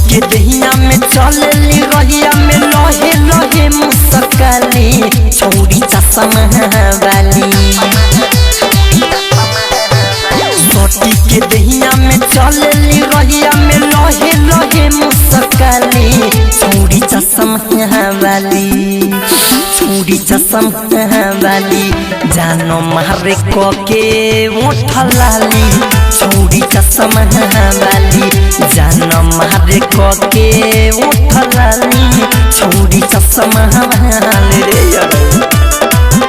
के दहिया में चलली रहिया में लहे लहे मुस्काली छौरी चश्मा वाली सोटी के दहिया में चलली रहिया में लहे लहे मुस्काली छौरी चश्मा वाली छौरी चश्मा वाली जानो मारे को के ओठ लाली छौरी चश्मा वाली जानो मारे को के ओठ लाली छौरी चश्मा वाली रे यार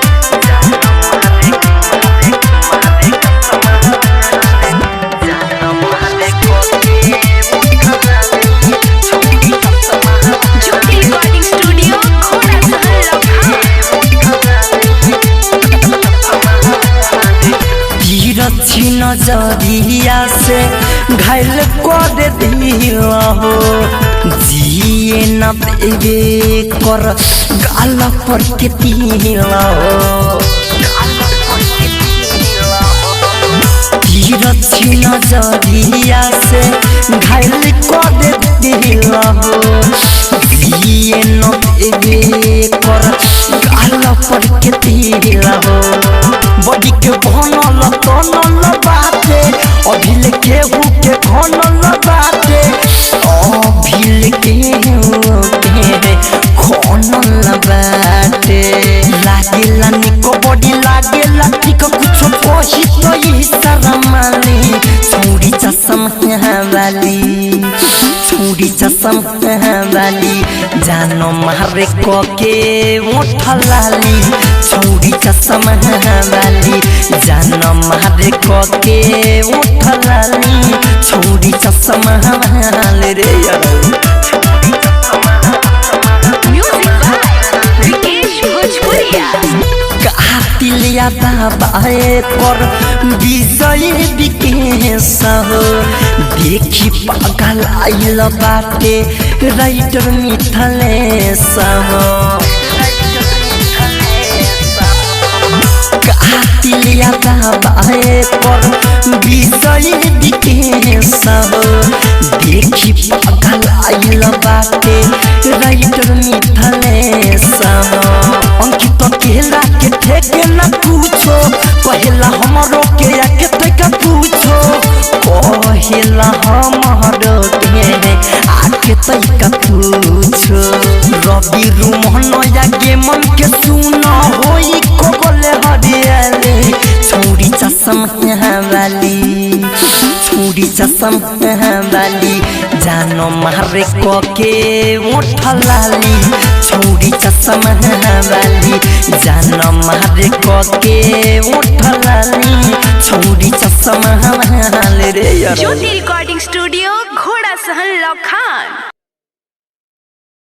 नजरिया से घायल कर दिला हो जिए न देवे कर गाल पर के दिला हो तीरछी नजरिया से घायल कर दिला हो जिए न देवे कर गाल पर के दिला हो बड़ी के भनल तनल बाटे अभिल केहू के भनल बाटे अभिल केहू के खनल बाटे लागेला निको बड़ी लागेला ठीक कुछ कही तो ई शरमाली छौरी चश्मा वाली छौरी चश्मा वाली जानो मारे को के ओठ लाली छौरी चश्मा वाली जानो मारे को के ओठ लाली छौरी चश्मा वाली रे यार कातिलिया बाबाए पर विजय विकेश हो देखी पागल आइल बाटे राइटर मिथलेश हो कातिलिया बाबाए पर विजय विकेश हो देखी पागल आइल बाटे राइटर मिथलेश हो अंकित केला के ठेके न पूछो पहला हमरो के आके तक पूछो पहला हमरो के आके तक पूछो रवि रुमन या के मन के सुनो होई को बोले हरियाले छौरी चश्मा वाली छौरी चश्मा वाली जानो मारे को के ओठ लाली छौरी चश्मा वाली जानो मारे को के ओठ लाली छौरी चश्मा वाली रे यार ज्योति रिकॉर्डिंग स्टूडियो घोड़ा सहन लखान।